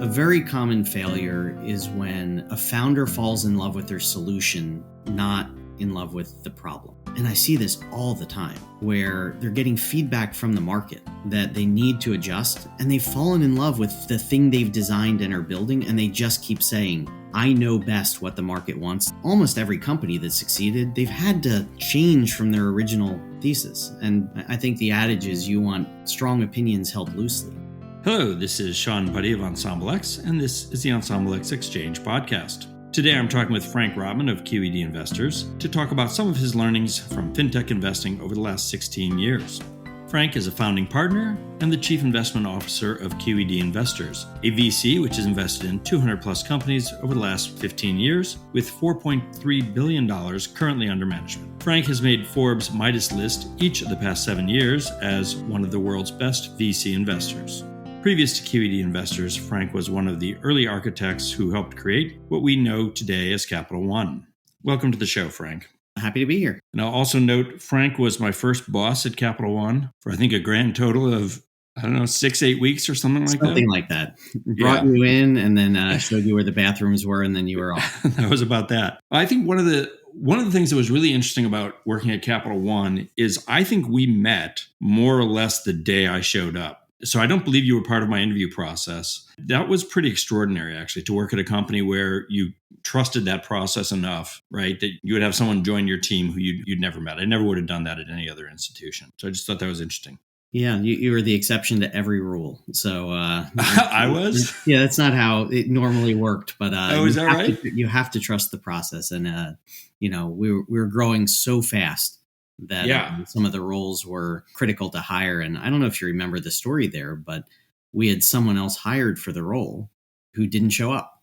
A very common failure is when a founder falls in love with their solution, not in love with the problem. And I see this all the time, where they're getting feedback from the market that they need to adjust, and they've fallen in love with the thing they've designed and are building, and they just keep saying, I know best what the market wants. Almost every company that's succeeded, they've had to change from their original thesis. And I think the adage is you want strong opinions held loosely. Hello, this is Shawn Budde of Ensemble X, and this is the Ensemble X Exchange podcast. Today I'm talking with Frank Rotman of QED Investors to talk about some of his learnings from Fintech investing over the last 16 years. Frank is a founding partner and the Chief Investment Officer of QED Investors, a VC which has invested in 200 plus companies over the last 15 years with $4.3 billion currently under management. Frank has made Forbes' Midas list each of the past 7 years as one of the world's best VC investors. Previous to QED Investors, Frank was one of the early architects who helped create what we know today as Capital One. Welcome to the show, Frank. Happy to be here. And I'll also note, Frank was my first boss at Capital One for, I think, a grand total of, 6-8 weeks or something like that. Something like that. Brought you in and then showed you where the bathrooms were, and then you were off. That was about that. I think one of the things that was really interesting about working at Capital One is I think we met more or less the day I showed up. So I don't believe you were part of my interview process. That was pretty extraordinary, actually, to work at a company where you trusted that process enough, right, that you would have someone join your team who you'd never met. I never would have done that at any other institution. So I just thought that was interesting. Yeah, you were the exception to every rule. So I was? Yeah, that's not how it normally worked. But is that right? You have to trust the process. And, we were growing so fast that some of the roles were critical to hire. And I don't know if you remember the story there, but we had someone else hired for the role who didn't show up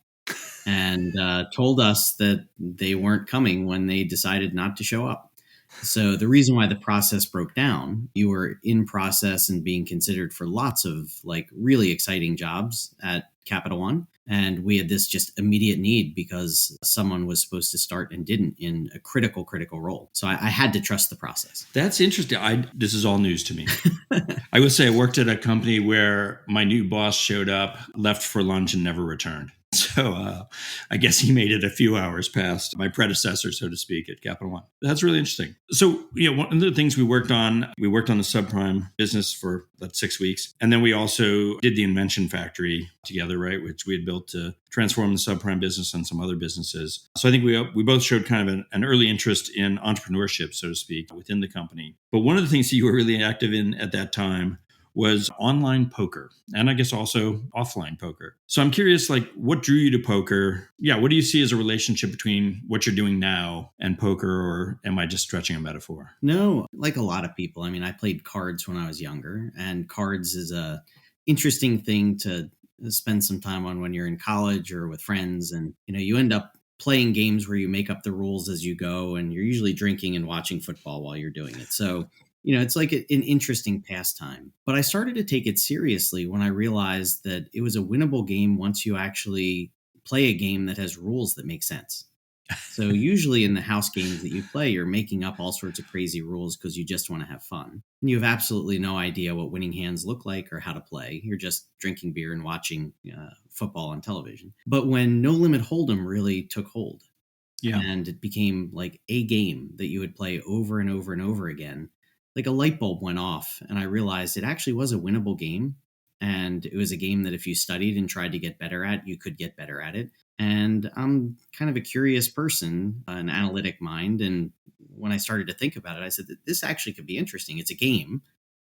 and told us that they weren't coming when they decided not to show up. So the reason why the process broke down, you were in process and being considered for lots of really exciting jobs at Capital One. And we had this just immediate need because someone was supposed to start and didn't in a critical role. So I had to trust the process. That's interesting. This is all news to me. I would say I worked at a company where my new boss showed up, left for lunch, and never returned. So I guess he made it a few hours past my predecessor, so to speak, at Capital One. That's really interesting. So, one of the things we worked on the subprime business for about 6 weeks. And then we also did the Invention Factory together, right, which we had built to transform the subprime business and some other businesses. So I think we both showed kind of an early interest in entrepreneurship, so to speak, within the company. But one of the things that you were really active in at that time was online poker, and I guess also offline poker. So I'm curious, what drew you to poker? Yeah, what do you see as a relationship between what you're doing now and poker, or am I just stretching a metaphor? No, like a lot of people. I mean, I played cards when I was younger, and cards is a interesting thing to spend some time on when you're in college or with friends, and you end up playing games where you make up the rules as you go, and you're usually drinking and watching football while you're doing it. So it's like an interesting pastime. But I started to take it seriously when I realized that it was a winnable game once you actually play a game that has rules that make sense. So usually in the house games that you play, you're making up all sorts of crazy rules because you just want to have fun. And you have absolutely no idea what winning hands look like or how to play. You're just drinking beer and watching football on television. But when No Limit Hold'em really took hold, and it became like a game that you would play over and over and over again, like a light bulb went off, and I realized it actually was a winnable game. And it was a game that if you studied and tried to get better at, you could get better at it. And I'm kind of a curious person, an analytic mind. And when I started to think about it, I said that this actually could be interesting. It's a game.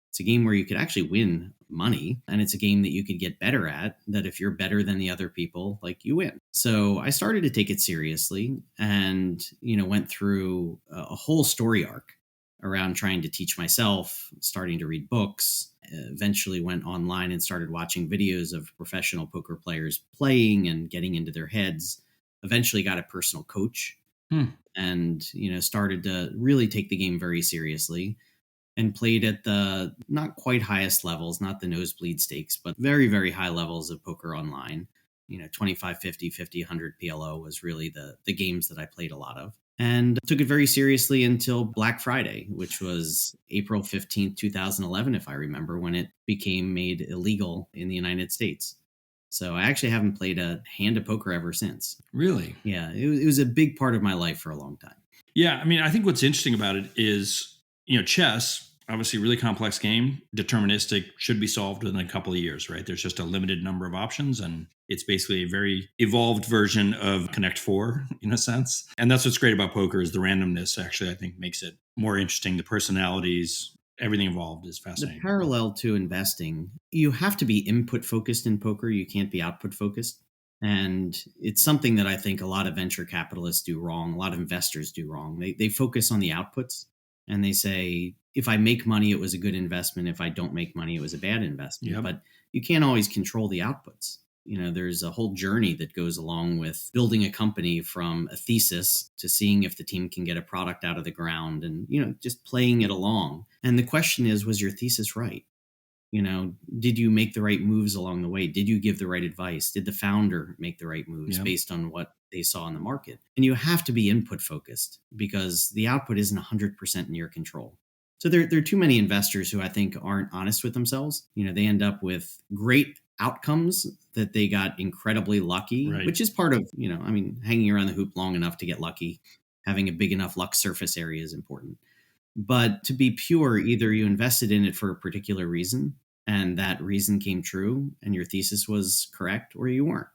It's a game where you could actually win money. And it's a game that you could get better at, that if you're better than the other people, you win. So I started to take it seriously and, went through a whole story arc around trying to teach myself, starting to read books, eventually went online and started watching videos of professional poker players playing and getting into their heads, eventually got a personal coach and, started to really take the game very seriously and played at the not quite highest levels, not the nosebleed stakes, but very, very high levels of poker online. 25, 50, 50, 100 PLO was really the games that I played a lot of. And took it very seriously until Black Friday, which was April 15th, 2011, if I remember, when it became made illegal in the United States. So I actually haven't played a hand of poker ever since. Really? Yeah, it was a big part of my life for a long time. Yeah, I mean, I think what's interesting about it is, chess, obviously a really complex game, deterministic, should be solved within a couple of years, right? There's just a limited number of options, and it's basically a very evolved version of Connect Four in a sense. And that's what's great about poker is the randomness actually, I think, makes it more interesting. The personalities, everything involved is The fascinating. parallel to investing, you have to be input focused in poker. You can't be output focused. And it's something that I think a lot of venture capitalists do wrong. A lot of investors do wrong. They focus on the outputs and they say, if I make money, it was a good investment. If I don't make money, it was a bad investment. Yep. But you can't always control the outputs. There's a whole journey that goes along with building a company from a thesis to seeing if the team can get a product out of the ground and, just playing it along. And the question is, was your thesis right? Did you make the right moves along the way? Did you give the right advice? Did the founder make the right moves based on what they saw in the market? And you have to be input focused because the output isn't 100% in your control. So there are too many investors who I think aren't honest with themselves. They end up with great outcomes that they got incredibly lucky, Right. which is part of, hanging around the hoop long enough to get lucky, having a big enough luck surface area is important. But to be pure, either you invested in it for a particular reason and that reason came true and your thesis was correct, or you weren't.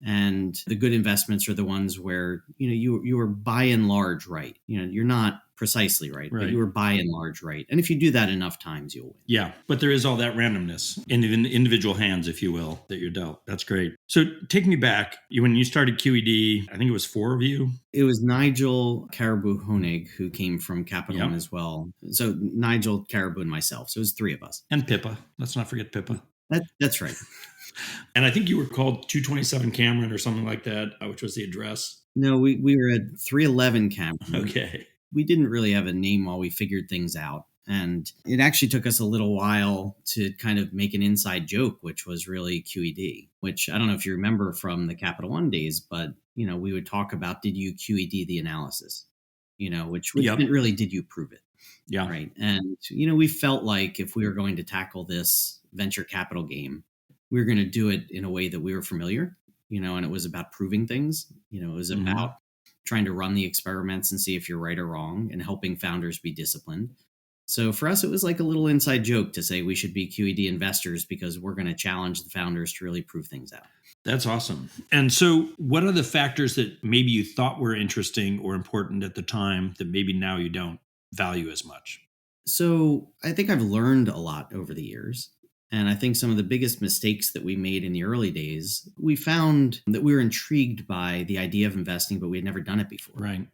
And the good investments are the ones where, you were by and large right. You're not precisely right, but you were by and large right. And if you do that enough times, you'll win. Yeah, but there is all that randomness in individual hands, if you will, that you're dealt. That's great. So take me back. When you started QED, I think it was 4 of you. It was Nigel Caribou Honig who came from Capital One as well. So Nigel, Caribou, and myself. So it was 3 of us. And Pippa. Let's not forget Pippa. That's right. And I think you were called 227 Cameron or something like that, which was the address. No, we were at 311 Cameron. Okay. We didn't really have a name while we figured things out. And it actually took us a little while to kind of make an inside joke, which was really QED, which I don't know if you remember from the Capital One days, but, we would talk about, did you QED the analysis? Which meant really, did you prove it? Yeah. Right. And, we felt like if we were going to tackle this venture capital game, we were going to do it in a way that we were familiar, and it was about proving things. It was about trying to run the experiments and see if you're right or wrong and helping founders be disciplined. So for us, it was like a little inside joke to say we should be QED investors because we're going to challenge the founders to really prove things out. That's awesome. And so what are the factors that maybe you thought were interesting or important at the time that maybe now you don't value as much? So I think I've learned a lot over the years. And I think some of the biggest mistakes that we made in the early days, we found that we were intrigued by the idea of investing, but we had never done it before. Right.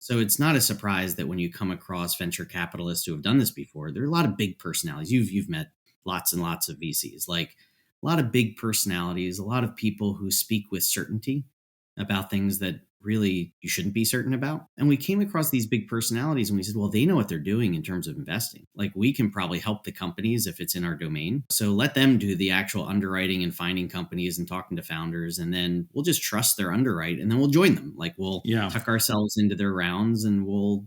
So it's not a surprise that when you come across venture capitalists who have done this before, there are a lot of big personalities. You've met lots and lots of VCs, like a lot of big personalities, a lot of people who speak with certainty about things that really you shouldn't be certain about. And we came across these big personalities and we said, well, they know what they're doing in terms of investing. Like we can probably help the companies if it's in our domain. So let them do the actual underwriting and finding companies and talking to founders. And then we'll just trust their underwrite and then we'll join them. Like we'll tuck ourselves into their rounds and we'll,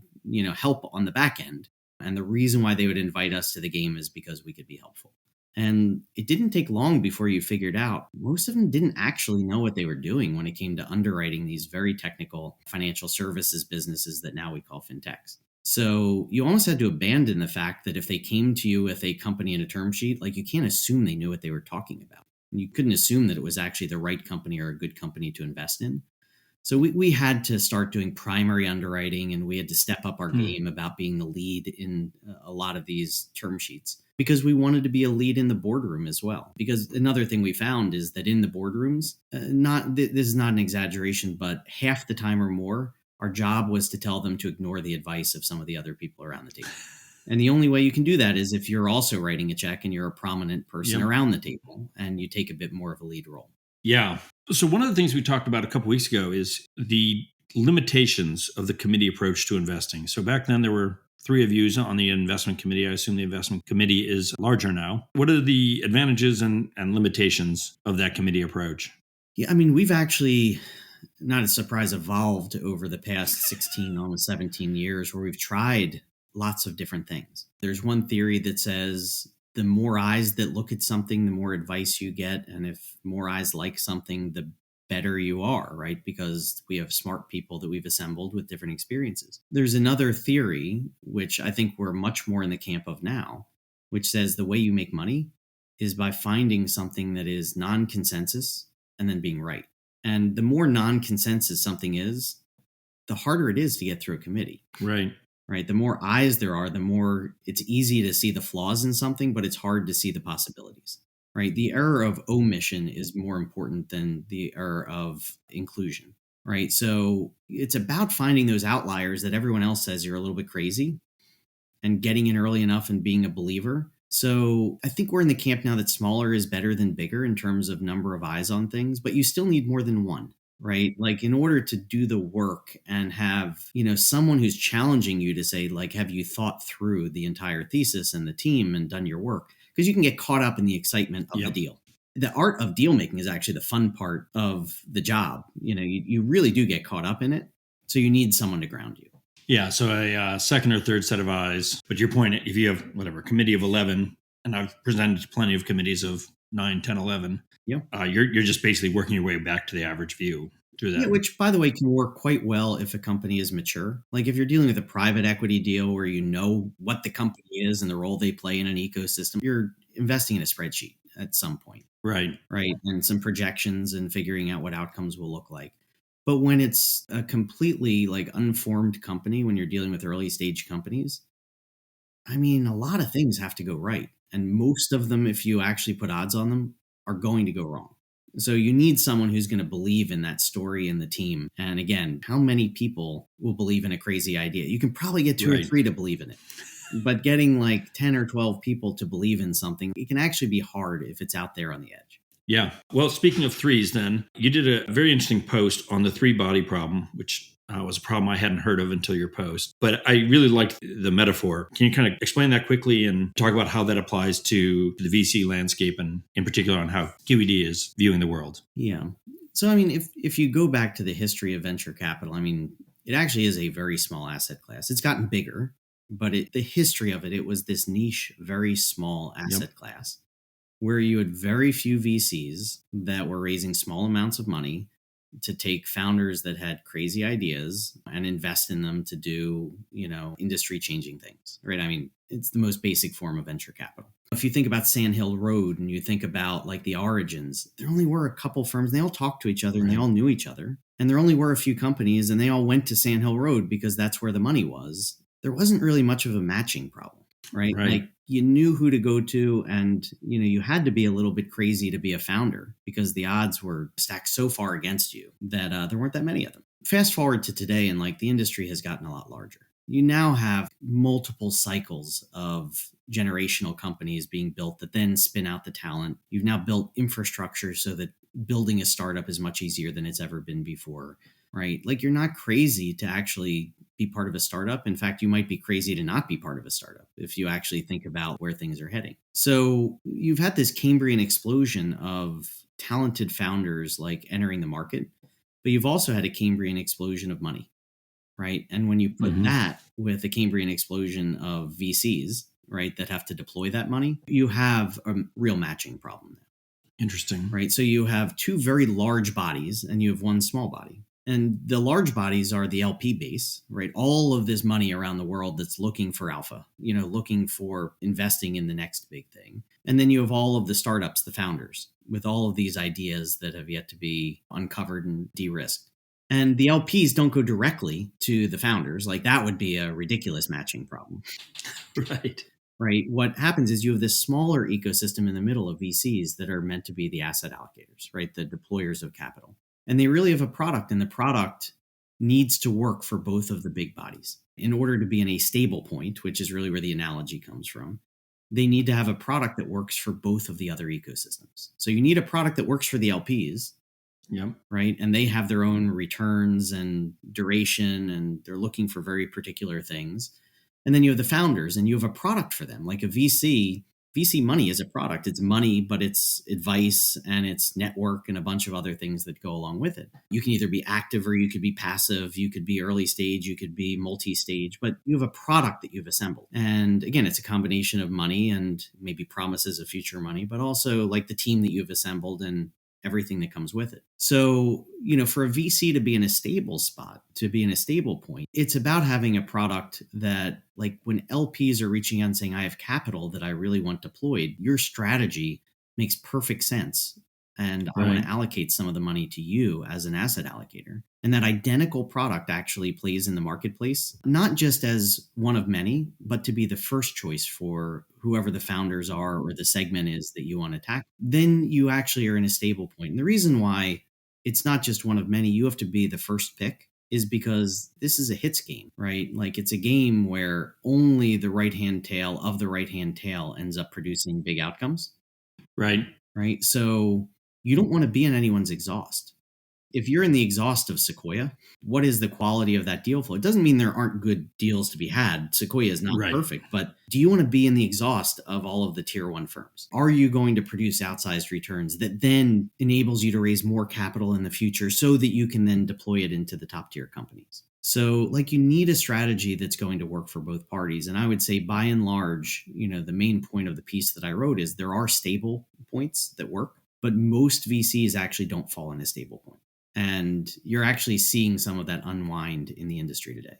help on the back end. And the reason why they would invite us to the game is because we could be helpful. And it didn't take long before you figured out most of them didn't actually know what they were doing when it came to underwriting these very technical financial services businesses that now we call fintechs. So you almost had to abandon the fact that if they came to you with a company and a term sheet, like you can't assume they knew what they were talking about. You couldn't assume that it was actually the right company or a good company to invest in. So we had to start doing primary underwriting and we had to step up our game about being the lead in a lot of these term sheets because we wanted to be a lead in the boardroom as well. Because another thing we found is that in the boardrooms, this is not an exaggeration, but half the time or more, our job was to tell them to ignore the advice of some of the other people around the table. And the only way you can do that is if you're also writing a check and you're a prominent person around the table and you take a bit more of a lead role. Yeah. So one of the things we talked about a couple weeks ago is the limitations of the committee approach to investing. So back then there were 3 of you on the investment committee. I assume the investment committee is larger now. What are the advantages and limitations of that committee approach? Yeah, I mean, we've actually, not a surprise, evolved over the past 16, almost 17 years where we've tried lots of different things. There's one theory that says the more eyes that look at something, the more advice you get. And if more eyes like something, the better you are, right? Because we have smart people that we've assembled with different experiences. There's another theory, which I think we're much more in the camp of now, which says the way you make money is by finding something that is non-consensus and then being right. And the more non-consensus something is, the harder it is to get through a committee. Right. The more eyes there are, the more it's easy to see the flaws in something, but it's hard to see the possibilities. Right. The error of omission is more important than the error of inclusion. Right. So it's about finding those outliers that everyone else says you're a little bit crazy and getting in early enough and being a believer. So I think we're in the camp now that smaller is better than bigger in terms of number of eyes on things, but you still need more than one. Right. Like in order to do the work and have, someone who's challenging you to say, like, have you thought through the entire thesis and the team and done your work? Because you can get caught up in the excitement of the deal. The art of deal making is actually the fun part of the job. You really do get caught up in it. So you need someone to ground you. Yeah. So a second or third set of eyes. But your point, if you have whatever committee of 11, and I've presented to plenty of committees of 9, 10, 11. Yeah. You're just basically working your way back to the average view through that. Yeah, which, by the way, can work quite well if a company is mature. Like if you're dealing with a private equity deal where you know what the company is and the role they play in an ecosystem, you're investing in a spreadsheet at some point. Right. And some projections and figuring out what outcomes will look like. But when it's a completely like unformed company, when you're dealing with early stage companies, I mean, a lot of things have to go right. And most of them, if you actually put odds on them, are going to go wrong. So you need someone who's going to believe in that story and the team. And again, how many people will believe in a crazy idea? You can probably get 2 or 3 to believe in it. But getting like 10 or 12 people to believe in something, it can actually be hard if it's out there on the edge. Yeah. Well, speaking of threes, then, you did a very interesting post on the 3-body problem, which was a problem I hadn't heard of until your post. But I really liked the metaphor. Can you kind of explain that quickly and talk about how that applies to the VC landscape and in particular on how QED is viewing the world? Yeah. So, I mean, if you go back to the history of venture capital, I mean, it actually is a very small asset class. It's gotten bigger, but the history of it was this niche, very small asset class where you had very few VCs that were raising small amounts of money to take founders that had crazy ideas and invest in them to do, industry changing things, right? I mean, it's the most basic form of venture capital. If you think about Sand Hill Road and you think about like the origins, there only were a couple firms. They all talked to each other and they all knew each other. And there only were a few companies and they all went to Sand Hill Road because that's where the money was. There wasn't really much of a matching problem, right? Like you knew who to go to and, you had to be a little bit crazy to be a founder because the odds were stacked so far against you that there weren't that many of them. Fast forward to today and like the industry has gotten a lot larger. You now have multiple cycles of generational companies being built that then spin out the talent. You've now built infrastructure so that building a startup is much easier than it's ever been before, right? Like you're not crazy to actually be part of a startup. In fact, you might be crazy to not be part of a startup if you actually think about where things are heading. So you've had this Cambrian explosion of talented founders like entering the market, but you've also had a Cambrian explosion of money, right? And when you put that with a Cambrian explosion of VCs, right, that have to deploy that money, you have a real matching problem now. Interesting. Right. So you have 2 very large bodies and you have 1 small body. And the large bodies are the LP base, right? All of this money around the world that's looking for alpha, looking for investing in the next big thing. And then you have all of the startups, the founders, with all of these ideas that have yet to be uncovered and de-risked. And the LPs don't go directly to the founders. Like that would be a ridiculous matching problem. Right. What happens is you have this smaller ecosystem in the middle of VCs that are meant to be the asset allocators, right? The deployers of capital. And they really have a product, and the product needs to work for both of the big bodies. In order to be in a stable point, which is really where the analogy comes from, they need to have a product that works for both of the other ecosystems. So you need a product that works for the LPs, right? And they have their own returns and duration, and they're looking for very particular things. And then you have the founders, and you have a product for them. Like a VC, VC money is a product. It's money, but it's advice and it's network and a bunch of other things that go along with it. You can either be active or you could be passive. You could be early stage, you could be multi-stage, but you have a product that you've assembled. And again, it's a combination of money and maybe promises of future money, but also like the team that you've assembled and everything that comes with it. So, for a VC to be in a stable spot, to be in a stable point, it's about having a product that, like, when LPs are reaching out and saying, I have capital that I really want deployed, your strategy makes perfect sense. And I want to allocate some of the money to you as an asset allocator. And that identical product actually plays in the marketplace, not just as one of many, but to be the first choice for whoever the founders are or the segment is that you want to tackle. Then you actually are in a stable point. And the reason why it's not just one of many, you have to be the first pick, is because this is a hits game, right? Like, it's a game where only the right-hand tail of the right-hand tail ends up producing big outcomes. Right. So you don't want to be in anyone's exhaust. If you're in the exhaust of Sequoia, what is the quality of that deal flow? It doesn't mean there aren't good deals to be had. Sequoia is not perfect, but do you want to be in the exhaust of all of the tier one firms? Are you going to produce outsized returns that then enables you to raise more capital in the future so that you can then deploy it into the top tier companies? So, like, you need a strategy that's going to work for both parties. And I would say, by and large, the main point of the piece that I wrote is there are stable points that work, but most VCs actually don't fall in a stable point. And you're actually seeing some of that unwind in the industry today.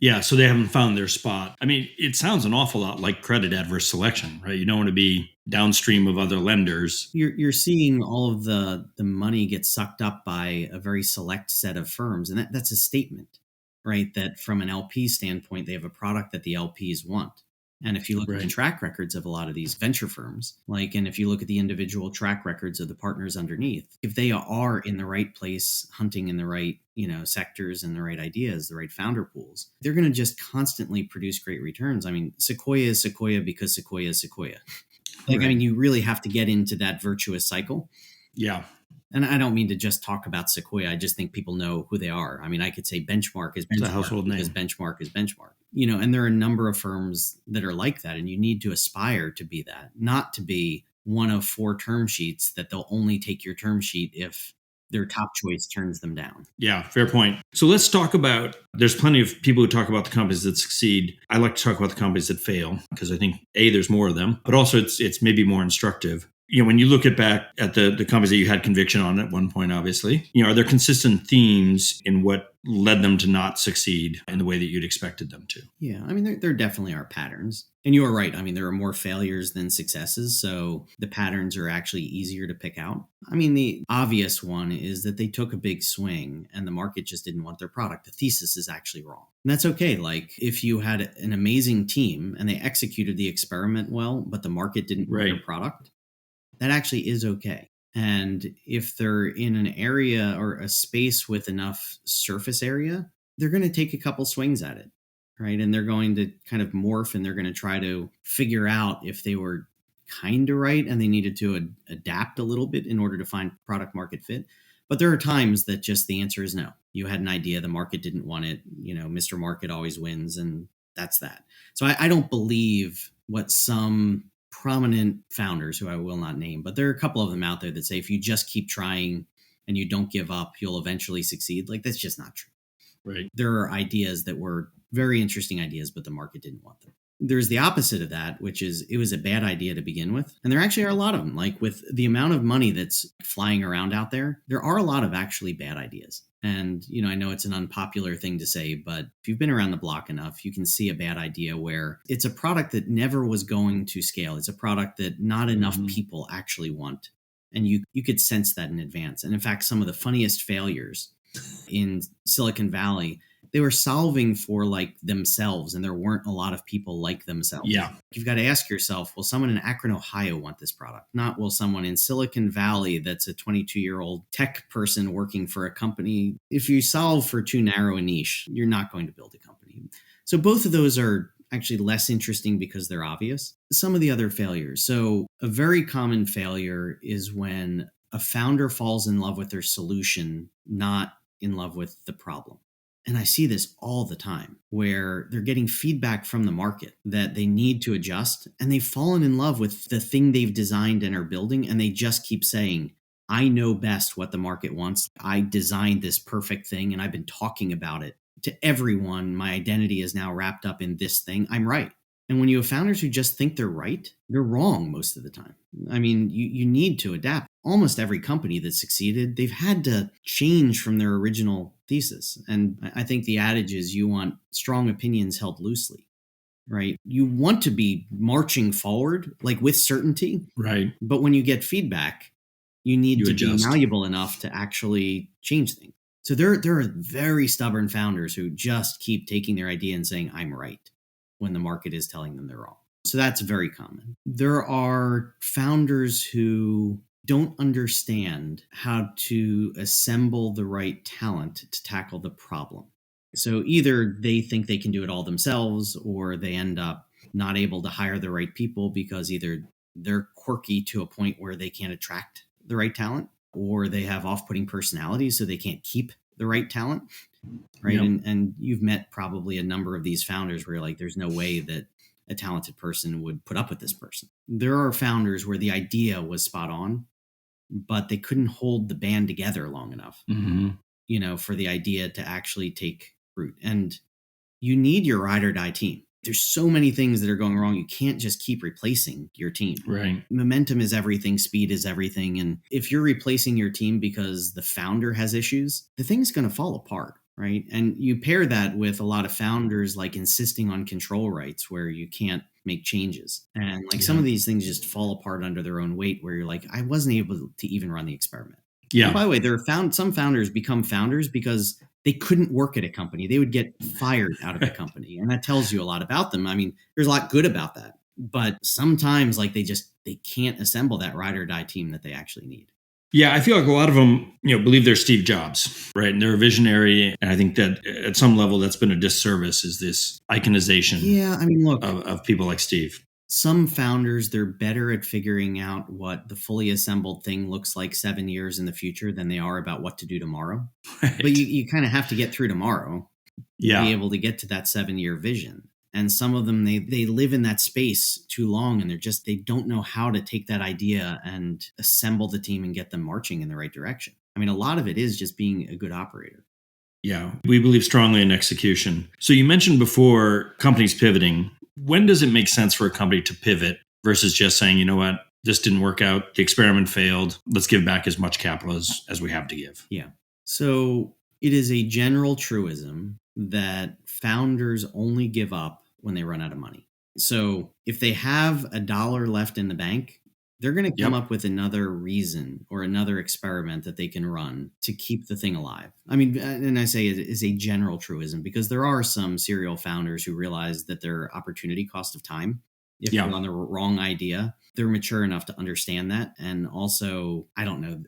Yeah, so they haven't found their spot. I mean, it sounds an awful lot like credit adverse selection, right? You don't want to be downstream of other lenders. You're seeing all of the money get sucked up by a very select set of firms. And that's a statement, right? That from an LP standpoint, they have a product that the LPs want. And if you look at the track records of a lot of these venture firms, and if you look at the individual track records of the partners underneath, if they are in the right place, hunting in the right, sectors and the right ideas, the right founder pools, they're going to just constantly produce great returns. I mean, Sequoia is Sequoia because Sequoia is Sequoia. I mean, you really have to get into that virtuous cycle. Yeah. And I don't mean to just talk about Sequoia. I just think people know who they are. I mean, I could say Benchmark is Benchmark, it's a household name. Because Benchmark is Benchmark. And there are a number of firms that are like that, and you need to aspire to be that, not to be one of 4 term sheets that they'll only take your term sheet if their top choice turns them down. Yeah, fair point. So let's talk about, there's plenty of people who talk about the companies that succeed. I like to talk about the companies that fail because I think, A, there's more of them, but also it's maybe more instructive. When you look back at the companies that you had conviction on at one point, obviously, are there consistent themes in what led them to not succeed in the way that you'd expected them to? Yeah, I mean, there definitely are patterns. And you are right. I mean, there are more failures than successes. So the patterns are actually easier to pick out. I mean, the obvious one is that they took a big swing and the market just didn't want their product. The thesis is actually wrong. And that's okay. Like, if you had an amazing team and they executed the experiment well, but the market didn't want their product, that actually is okay. And if they're in an area or a space with enough surface area, they're going to take a couple swings at it, right? And they're going to kind of morph and they're going to try to figure out if they were kind of right and they needed to adapt a little bit in order to find product market fit. But there are times that just the answer is no. You had an idea, the market didn't want it. Mr. Market always wins, and that's that. So I don't believe what some prominent founders, who I will not name, but there are a couple of them out there that say, if you just keep trying and you don't give up, you'll eventually succeed. Like, that's just not true. Right. There are ideas that were very interesting ideas, but the market didn't want them. There's the opposite of that, which is it was a bad idea to begin with. And there actually are a lot of them. Like, with the amount of money that's flying around out there, there are a lot of actually bad ideas. And, I know it's an unpopular thing to say, but if you've been around the block enough, you can see a bad idea where it's a product that never was going to scale. It's a product that not enough people actually want. And you could sense that in advance. And in fact, some of the funniest failures in Silicon Valley, they were solving for like themselves, and there weren't a lot of people like themselves. Yeah. You've got to ask yourself, will someone in Akron, Ohio want this product? Not will someone in Silicon Valley that's a 22-year-old tech person working for a company. If you solve for too narrow a niche, you're not going to build a company. So both of those are actually less interesting because they're obvious. Some of the other failures. So a very common failure is when a founder falls in love with their solution, not in love with the problem. And I see this all the time where they're getting feedback from the market that they need to adjust, and they've fallen in love with the thing they've designed and are building. And they just keep saying, I know best what the market wants. I designed this perfect thing and I've been talking about it to everyone. My identity is now wrapped up in this thing. I'm right. And when you have founders who just think they're right, they're wrong most of the time. I mean, you need to adapt. Almost every company that succeeded, they've had to change from their original thesis. And I think the adage is you want strong opinions held loosely, right? You want to be marching forward, like with certainty. Right. But when you get feedback, you need to adjust. be malleable enough to actually change things. So there are very stubborn founders who just keep taking their idea and saying, I'm right, when the market is telling them they're wrong. So that's very common. There are founders who don't understand how to assemble the right talent to tackle the problem. So either they think they can do it all themselves, or they end up not able to hire the right people because either they're quirky to a point where they can't attract the right talent, or they have off-putting personalities so they can't keep the right talent. Right. Yep. And you've met probably a number of these founders where you're like, there's no way that a talented person would put up with this person. There are founders where the idea was spot on, but they couldn't hold the band together long enough, for the idea to actually take root. And you need your ride or die team. There's so many things that are going wrong. You can't just keep replacing your team. Right. Momentum is everything. Speed is everything. And if you're replacing your team because the founder has issues, the thing's going to fall apart. Right. And you pair that with a lot of founders like insisting on control rights where you can't make changes. And like some of these things just fall apart under their own weight where you're like, I wasn't able to even run the experiment. Yeah. And by the way, some founders become founders because they couldn't work at a company. They would get fired out of a company. And that tells you a lot about them. I mean, there's a lot good about that. But sometimes like they can't assemble that ride or die team that they actually need. Yeah, I feel like a lot of them, believe they're Steve Jobs, right? And they're a visionary. And I think that at some level that's been a disservice is this iconization look, of people like Steve. Some founders, they're better at figuring out what the fully assembled thing looks like 7 years in the future than they are about what to do tomorrow. Right. But you kind of have to get through tomorrow to be able to get to that 7-year vision. And some of them, they live in that space too long and they don't know how to take that idea and assemble the team and get them marching in the right direction. I mean, a lot of it is just being a good operator. Yeah, we believe strongly in execution. So you mentioned before companies pivoting. When does it make sense for a company to pivot versus just saying, you know what, this didn't work out, the experiment failed, let's give back as much capital as we have to give? Yeah. So it is a general truism that founders only give up when they run out of money. So if they have $1 left in the bank, they're going to come up with another reason or another experiment that they can run to keep the thing alive. I mean, and I say it is a general truism because there are some serial founders who realize that their opportunity cost of time, if they're on the wrong idea, they're mature enough to understand that. And also,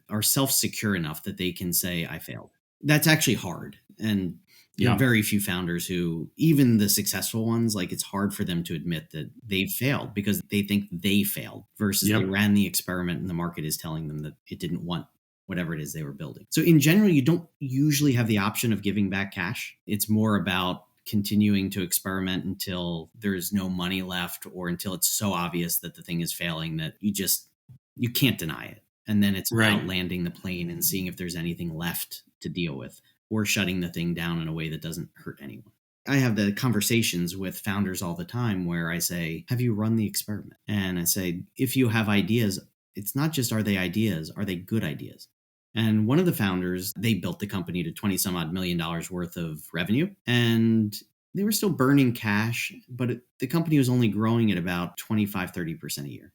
are self-secure enough that they can say, I failed. That's actually hard. And there are very few founders who, even the successful ones, like it's hard for them to admit that they've failed because they think they failed versus they ran the experiment and the market is telling them that it didn't want whatever it is they were building. So in general, you don't usually have the option of giving back cash. It's more about continuing to experiment until there's no money left or until it's so obvious that the thing is failing that you can't deny it. And then it's about landing the plane and seeing if there's anything left to deal with, or shutting the thing down in a way that doesn't hurt anyone. I have the conversations with founders all the time where I say, have you run the experiment? And I say, if you have ideas, it's not just are they ideas, are they good ideas? And one of the founders, they built the company to 20 some odd $1 million worth of revenue. And they were still burning cash, but the company was only growing at about 25-30% a year,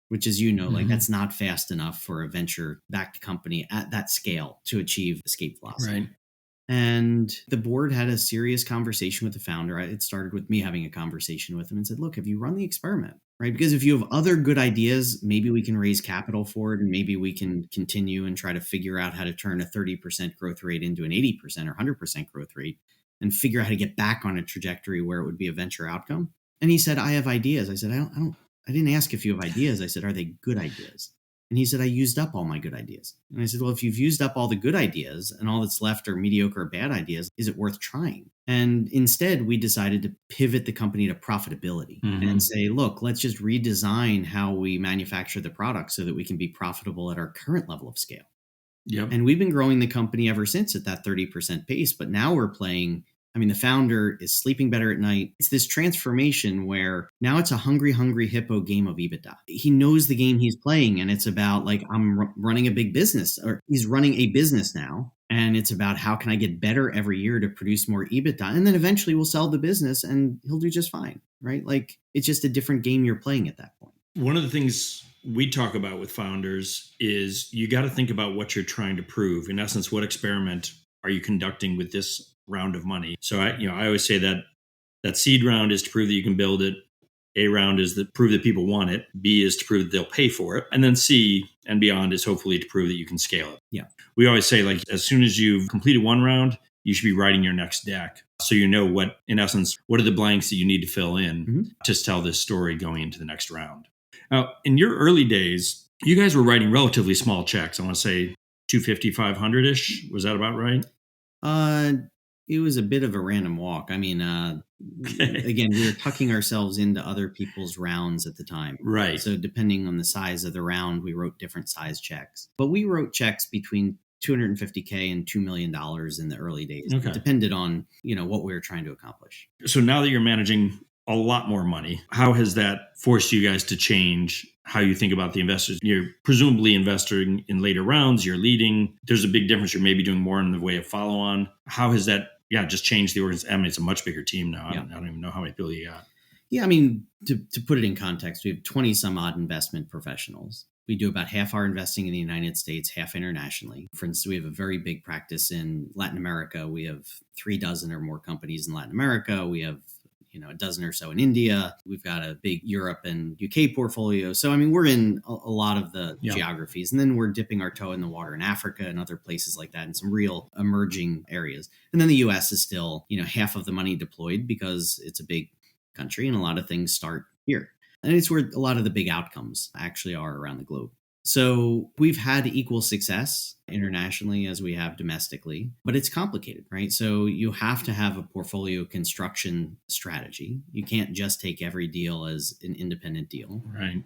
which is, like that's not fast enough for a venture-backed company at that scale to achieve escape velocity. Right. And the board had a serious conversation with the founder. It started with me having a conversation with him and said, look, have you run the experiment? Right? Because if you have other good ideas, maybe we can raise capital for it and maybe we can continue and try to figure out how to turn a 30% growth rate into an 80% or 100% growth rate and figure out how to get back on a trajectory where it would be a venture outcome. And he said, I have ideas. I said, I didn't ask if you have ideas. I said, are they good ideas? And he said, I used up all my good ideas. And I said, well, if you've used up all the good ideas and all that's left are mediocre or bad ideas, is it worth trying? And instead, we decided to pivot the company to profitability and say, look, let's just redesign how we manufacture the product so that we can be profitable at our current level of scale. Yep. And we've been growing the company ever since at that 30% pace. But now we're playing, the founder is sleeping better at night. It's this transformation where now it's a hungry hippo game of EBITDA. He knows the game he's playing, and it's about like, I'm running a big business, or he's running a business now. And it's about how can I get better every year to produce more EBITDA? And then eventually we'll sell the business and he'll do just fine, right? Like, it's just a different game you're playing at that point. One of the things we talk about with founders is you got to think about what you're trying to prove. In essence, what experiment are you conducting with this round of money? So I always say that seed round is to prove that you can build it. A round is to prove that people want it. B is to prove that they'll pay for it. And then C and beyond is hopefully to prove that you can scale it. Yeah. We always say, like, as soon as you've completed one round, you should be writing your next deck. So you know what are the blanks that you need to fill in to tell this story going into the next round. Now, in your early days, you guys were writing relatively small checks. I want to say 250, 500-ish. Was that about right? It was a bit of a random walk. Again, we were tucking ourselves into other people's rounds at the time. Right. So depending on the size of the round, we wrote different size checks. But we wrote checks between $250K and $2 million in the early days. Okay. It depended on, what we were trying to accomplish. So now that you're managing a lot more money, how has that forced you guys to change how you think about the investors? You're presumably investing in later rounds, you're leading. There's a big difference. You're maybe doing more in the way of follow-on. How has that just changed the organization? It's a much bigger team now. I don't even know how many people you got. Yeah, to put it in context, we have 20 some odd investment professionals. We do about half our investing in the United States, half internationally. For instance, we have a very big practice in Latin America. We have 36 or more companies in Latin America. We have a dozen or so in India. We've got a big Europe and UK portfolio. So, we're in a lot of the geographies. And then we're dipping our toe in the water in Africa and other places like that, and some real emerging areas. And then the US is still, half of the money deployed because it's a big country and a lot of things start here. And it's where a lot of the big outcomes actually are around the globe. So we've had equal success internationally as we have domestically, but it's complicated, right? So you have to have a portfolio construction strategy. You can't just take every deal as an independent deal. Right.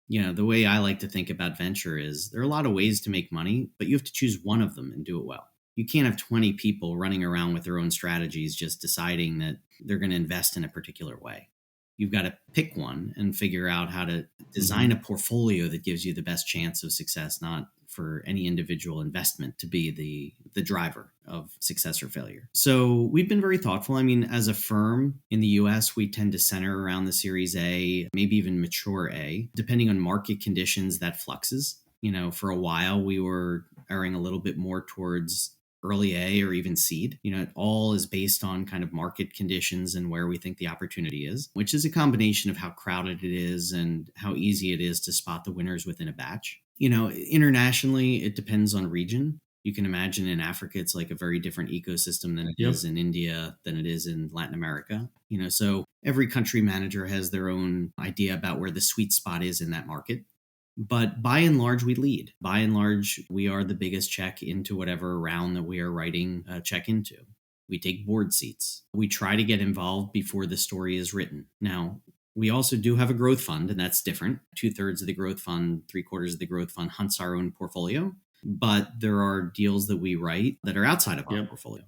The way I like to think about venture is there are a lot of ways to make money, but you have to choose one of them and do it well. You can't have 20 people running around with their own strategies just deciding that they're going to invest in a particular way. You've got to pick one and figure out how to design a portfolio that gives you the best chance of success, not for any individual investment to be the driver of success or failure. So we've been very thoughtful. As a firm in the US, we tend to center around the Series A, maybe even mature A. Depending on market conditions, that fluxes. For a while, we were erring a little bit more towards early A or even seed. It all is based on kind of market conditions and where we think the opportunity is, which is a combination of how crowded it is and how easy it is to spot the winners within a batch. Internationally, it depends on region. You can imagine in Africa, it's like a very different ecosystem than it is in India, than it is in Latin America. So every country manager has their own idea about where the sweet spot is in that market. But by and large, we lead. By and large, we are the biggest check into whatever round that we are writing a check into. We take board seats. We try to get involved before the story is written. Now, we also do have a growth fund, and that's different. 2/3 of the growth fund, 3/4 of the growth fund hunts our own portfolio. But there are deals that we write that are outside of our portfolio.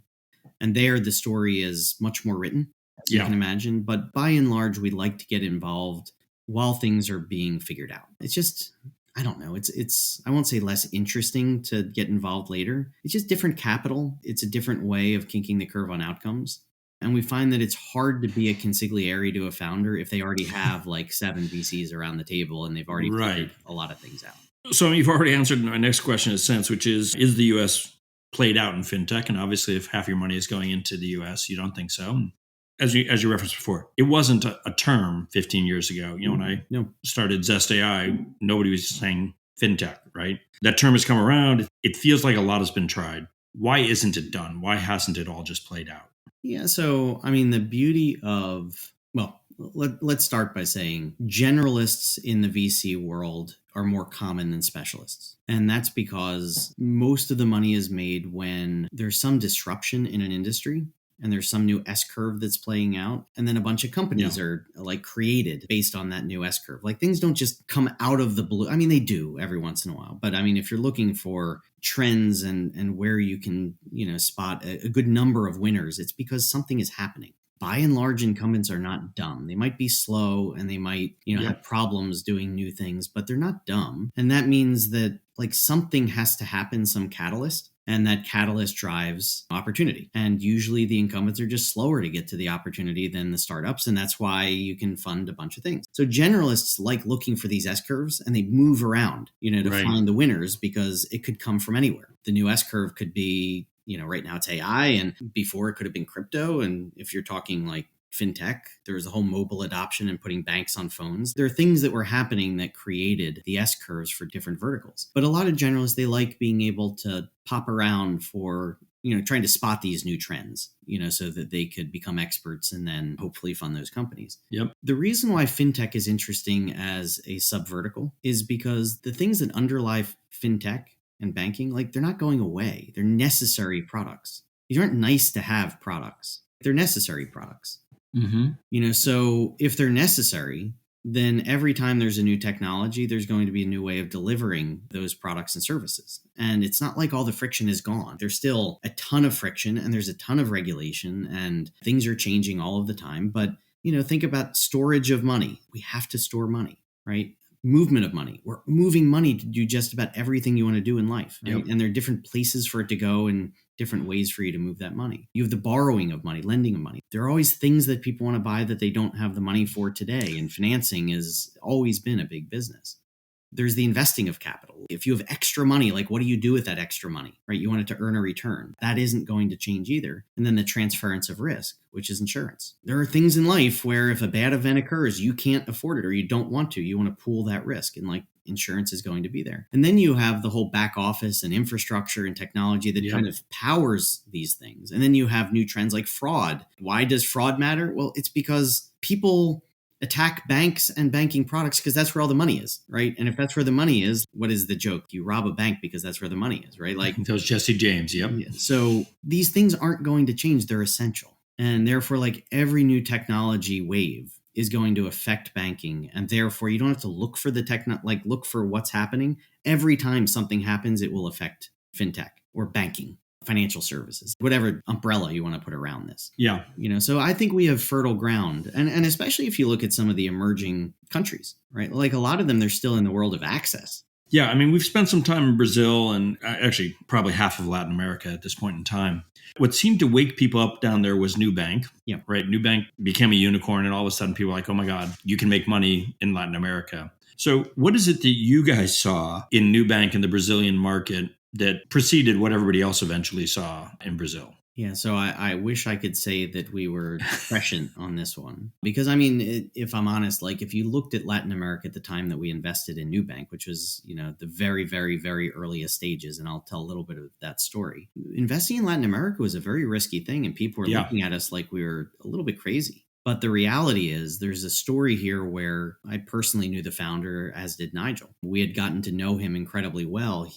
And there, the story is much more written, as you can imagine. But by and large, we like to get involved while things are being figured out. It's just, I don't know. It's I won't say less interesting to get involved later. It's just different capital. It's a different way of kinking the curve on outcomes. And we find that it's hard to be a consigliere to a founder if they already have like 7 VCs around the table and they've already figured a lot of things out. So you've already answered my next question in a sense, which is the U.S. played out in fintech? And obviously, if half your money is going into the U.S., you don't think so. As you referenced before, it wasn't a term 15 years ago. When I started Zest AI, nobody was saying fintech, right? That term has come around. It feels like a lot has been tried. Why isn't it done? Why hasn't it all just played out? Yeah. So, the beauty of, let's start by saying generalists in the VC world are more common than specialists. And that's because most of the money is made when there's some disruption in an industry and there's some new S curve that's playing out. And then a bunch of companies are like created based on that new S curve. Like things don't just come out of the blue. I mean, they do every once in a while. But I mean, if you're looking for trends and where you can, spot a good number of winners, it's because something is happening. By and large, incumbents are not dumb. They might be slow and they might, have problems doing new things, but they're not dumb. And that means that like something has to happen, some catalyst, and that catalyst drives opportunity. And usually the incumbents are just slower to get to the opportunity than the startups. And that's why you can fund a bunch of things. So generalists like looking for these S curves and they move around, to find the winners because it could come from anywhere. The new S curve could be, right now it's AI, and before it could have been crypto. And if you're talking like Fintech, there was a whole mobile adoption and putting banks on phones. There are things that were happening that created the S curves for different verticals. But a lot of generalists, they like being able to pop around for, trying to spot these new trends, so that they could become experts and then hopefully fund those companies. Yep. The reason why Fintech is interesting as a subvertical is because the things that underlie Fintech and banking, like they're not going away. They're necessary products. These aren't nice to have products. They're necessary products. Mm-hmm. So if they're necessary, then every time there's a new technology, there's going to be a new way of delivering those products and services. And it's not like all the friction is gone. There's still a ton of friction and there's a ton of regulation and things are changing all of the time. But, think about storage of money. We have to store money, right? Movement of money. We're moving money to do just about everything you want to do in life. Right? Yep. And there are different places for it to go and different ways for you to move that money. You have the borrowing of money, lending of money. There are always things that people want to buy that they don't have the money for today. And financing has always been a big business. There's the investing of capital. If you have extra money, like what do you do with that extra money, right? You want it to earn a return. That isn't going to change either. And then the transference of risk, which is insurance. There are things in life where if a bad event occurs, you can't afford it or you don't want to. You want to pool that risk and like insurance is going to be there. And then you have the whole back office and infrastructure and technology that kind of powers these things. And then you have new trends like fraud. Why does fraud matter? Well, it's because people attack banks and banking products because that's where all the money is, right? And if that's where the money is, what is the joke? You rob a bank because that's where the money is, right? Like those Jesse James, yep. So these things aren't going to change. They're essential. And therefore, like every new technology wave is going to affect banking. And therefore, you don't have to look for look for what's happening. Every time something happens, it will affect fintech or banking, financial services, whatever umbrella you want to put around this. Yeah. So I think we have fertile ground. And especially if you look at some of the emerging countries, right? Like a lot of them, they're still in the world of access. Yeah. I mean, we've spent some time in Brazil and actually probably half of Latin America at this point in time. What seemed to wake people up down there was Nubank. Yeah. Right. Nubank became a unicorn and all of a sudden people were like, oh my God, you can make money in Latin America. So what is it that you guys saw in Nubank in the Brazilian market that preceded what everybody else eventually saw in Brazil? Yeah, so I wish I could say that we were prescient on this one. Because, I mean, if I'm honest, like if you looked at Latin America at the time that we invested in Nubank, which was, the very, very, very earliest stages, and I'll tell a little bit of that story. Investing in Latin America was a very risky thing, and people were looking at us like we were a little bit crazy. But the reality is there's a story here where I personally knew the founder, as did Nigel. We had gotten to know him incredibly well.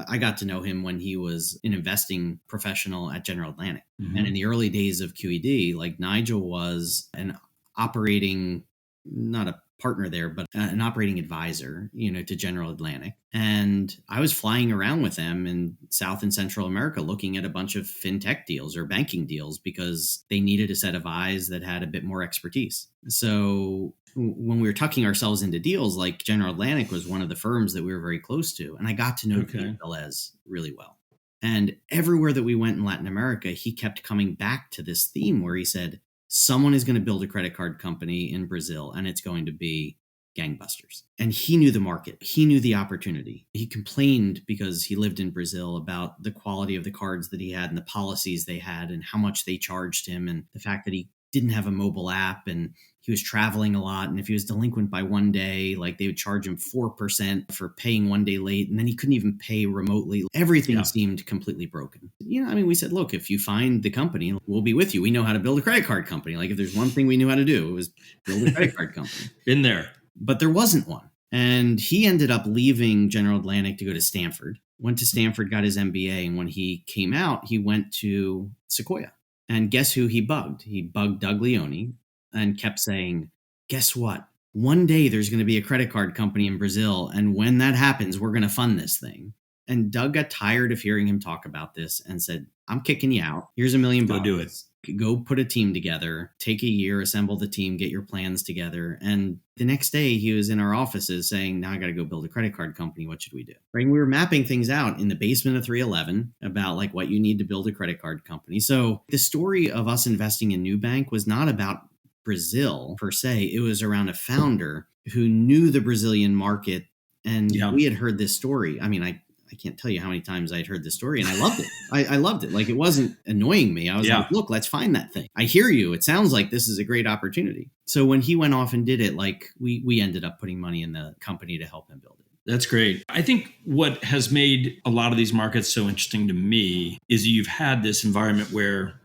I got to know him when he was an investing professional at General Atlantic. Mm-hmm. And in the early days of QED, like Nigel was an operating, not a partner there, but an operating advisor, to General Atlantic. And I was flying around with them in South and Central America looking at a bunch of fintech deals or banking deals because they needed a set of eyes that had a bit more expertise. So when we were tucking ourselves into deals, like General Atlantic was one of the firms that we were very close to. And I got to know Pete Velez really well. And everywhere that we went in Latin America, he kept coming back to this theme where he said, someone is going to build a credit card company in Brazil and it's going to be gangbusters. And he knew the market. He knew the opportunity. He complained because he lived in Brazil about the quality of the cards that he had and the policies they had and how much they charged him and the fact that he didn't have a mobile app and he was traveling a lot. And if he was delinquent by one day, like they would charge him 4% for paying one day late. And then he couldn't even pay remotely. Everything seemed completely broken. We said, look, if you find the company, we'll be with you. We know how to build a credit card company. Like if there's one thing we knew how to do, it was build a credit card company. Been there. But there wasn't one. And he ended up leaving General Atlantic to go to Stanford, went to Stanford, got his MBA. And when he came out, he went to Sequoia. And guess who he bugged? He bugged Doug Leone and kept saying, guess what? One day there's going to be a credit card company in Brazil. And when that happens, we're going to fund this thing. And Doug got tired of hearing him talk about this and said, I'm kicking you out. Here's $1 million. Go do it. Go put a team together, take a year, assemble the team, get your plans together. And the next day he was in our offices saying, now I got to go build a credit card company. What should we do? Right? And we were mapping things out in the basement of 311 about like what you need to build a credit card company. So the story of us investing in Nubank was not about Brazil per se. It was around a founder who knew the Brazilian market. And we had heard this story. I mean, I can't tell you how many times I'd heard this story and I loved it. I loved it. Like it wasn't annoying me. I was like, look, let's find that thing. I hear you. It sounds like this is a great opportunity. So when he went off and did it, like we ended up putting money in the company to help him build it. That's great. I think what has made a lot of these markets so interesting to me is you've had this environment where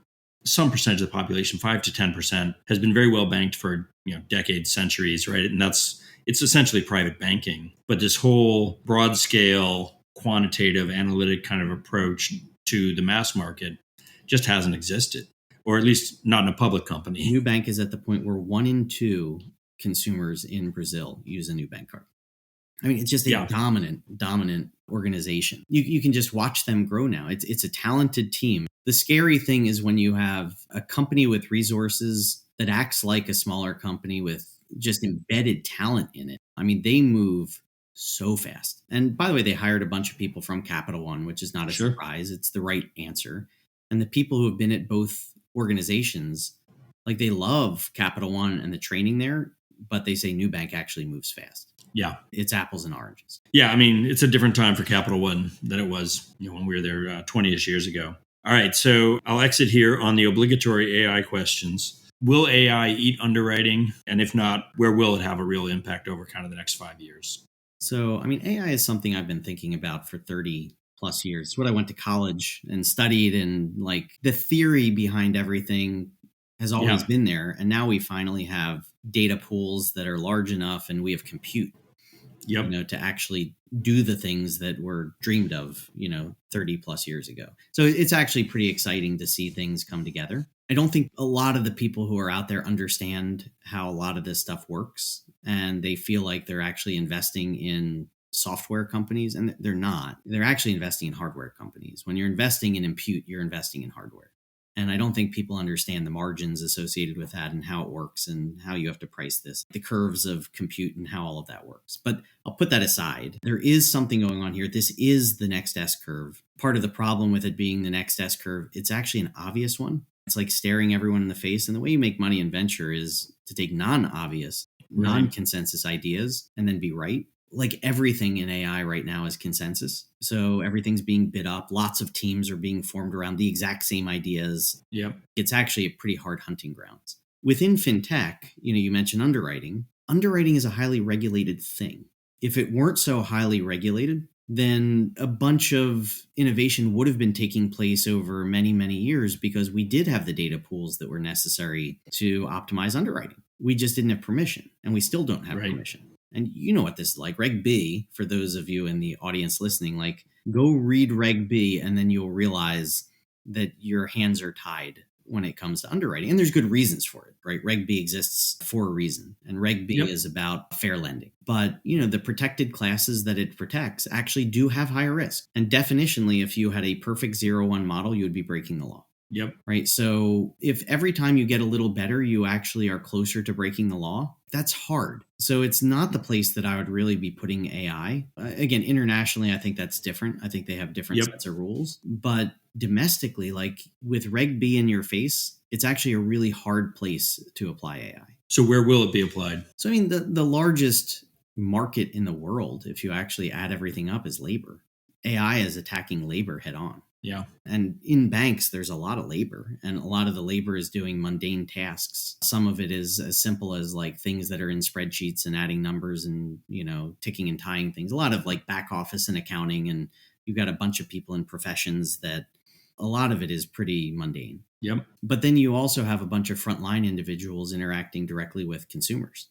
some percentage of the population, 5 to 10%, has been very well banked for decades, centuries, right? And it's essentially private banking. But this whole broad scale quantitative analytic kind of approach to the mass market just hasn't existed, or at least not in a public company. Nubank is at the point where 1 in 2 consumers in Brazil use a Nubank card. I mean, it's just a dominant organization. You can just watch them grow now. It's a talented team. The scary thing is when you have a company with resources that acts like a smaller company with just embedded talent in it. I mean, they move so fast. And by the way, they hired a bunch of people from Capital One, which is not a surprise. It's the right answer. And the people who have been at both organizations, like they love Capital One and the training there, but they say Nubank actually moves fast. Yeah. It's apples and oranges. Yeah. I mean, it's a different time for Capital One than it was when we were there 20-ish years ago. All right. So I'll exit here on the obligatory AI questions. Will AI eat underwriting? And if not, where will it have a real impact over kind of the next 5 years? So, I mean, AI is something I've been thinking about for 30 plus years. It's what I went to college and studied, and like the theory behind everything has always been there. And now we finally have data pools that are large enough and we have compute, to actually do the things that were dreamed of, 30 plus years ago. So it's actually pretty exciting to see things come together. I don't think a lot of the people who are out there understand how a lot of this stuff works, and they feel like they're actually investing in software companies, and they're not. They're actually investing in hardware companies. When you're investing in compute, you're investing in hardware. And I don't think people understand the margins associated with that and how it works and how you have to price this, the curves of compute and how all of that works. But I'll put that aside. There is something going on here. This is the next S curve. Part of the problem with it being the next S curve, it's actually an obvious one. It's like staring everyone in the face. And the way you make money in venture is to take non-obvious, non-consensus ideas and then be right. Like everything in AI right now is consensus. So everything's being bid up. Lots of teams are being formed around the exact same ideas. Yep. It's actually a pretty hard hunting grounds. Within fintech, you mentioned underwriting. Underwriting is a highly regulated thing. If it weren't so highly regulated, then a bunch of innovation would have been taking place over many, many years because we did have the data pools that were necessary to optimize underwriting. We just didn't have permission, and we still don't have permission. And you know what this is like. Reg B, for those of you in the audience listening, like go read Reg B and then you'll realize that your hands are tied when it comes to underwriting. And there's good reasons for it, right? Reg B exists for a reason. And Reg B is about fair lending. But, the protected classes that it protects actually do have higher risk. And definitionally, if you had a perfect 0-1 model, you would be breaking the law. Yep. Right. So if every time you get a little better, you actually are closer to breaking the law, that's hard. So it's not the place that I would really be putting AI. Again, internationally, I think that's different. I think they have different sets of rules. But domestically, like with Reg B in your face, it's actually a really hard place to apply AI. So where will it be applied? So, I mean, the largest market in the world, if you actually add everything up, is labor. AI is attacking labor head on. Yeah. And in banks, there's a lot of labor, and a lot of the labor is doing mundane tasks. Some of it is as simple as like things that are in spreadsheets and adding numbers and, ticking and tying things. A lot of like back office and accounting. And you've got a bunch of people in professions that a lot of it is pretty mundane. Yep. But then you also have a bunch of frontline individuals interacting directly with consumers.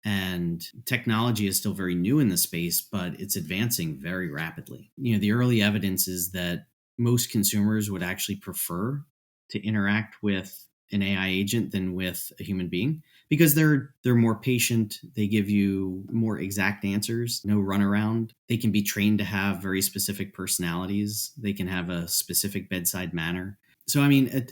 And technology is still very new in the space, but it's advancing very rapidly. The early evidence is that most consumers would actually prefer to interact with an AI agent than with a human being because they're more patient. They give you more exact answers, no runaround. They can be trained to have very specific personalities. They can have a specific bedside manner. So,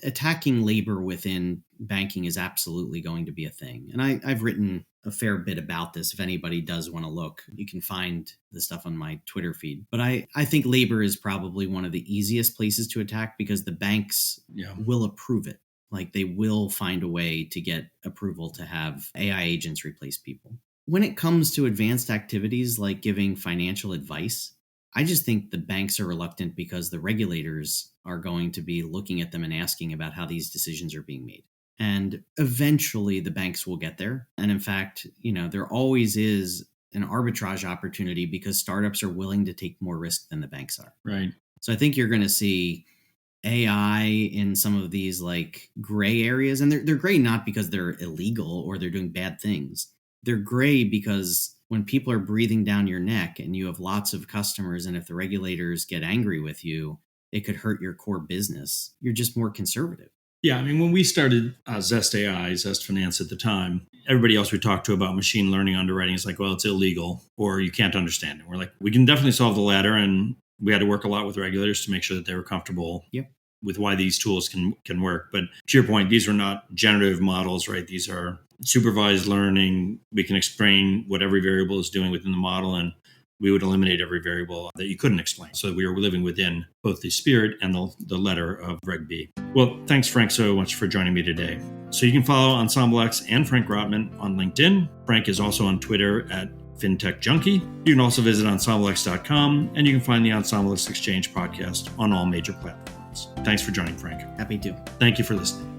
attacking labor within banking is absolutely going to be a thing. And I've written a fair bit about this. If anybody does want to look, you can find the stuff on my Twitter feed. But I think labor is probably one of the easiest places to attack because the banks will approve it. Like they will find a way to get approval to have AI agents replace people. When it comes to advanced activities like giving financial advice, I just think the banks are reluctant because the regulators are going to be looking at them and asking about how these decisions are being made. And eventually the banks will get there. And in fact, there always is an arbitrage opportunity because startups are willing to take more risk than the banks are. Right. So I think you're going to see AI in some of these like gray areas. And they're gray not because they're illegal or they're doing bad things. They're gray because when people are breathing down your neck and you have lots of customers, and if the regulators get angry with you, it could hurt your core business. You're just more conservative. Yeah, when we started Zest AI, Zest Finance at the time, everybody else we talked to about machine learning underwriting is like, well, it's illegal or you can't understand it. We're like, we can definitely solve the latter. And we had to work a lot with regulators to make sure that they were comfortable with why these tools can work. But to your point, these are not generative models, right? These are supervised learning. We can explain what every variable is doing within the model, and we would eliminate every variable that you couldn't explain. So we were living within both the spirit and the letter of Reg B. Well, thanks, Frank, so much for joining me today. So you can follow Ensemble X and Frank Rotman on LinkedIn. Frank is also on Twitter at Fintech Junkie. You can also visit EnsembleX.com, and you can find the Ensemble X Exchange podcast on all major platforms. Thanks for joining, Frank. Happy to. Thank you for listening.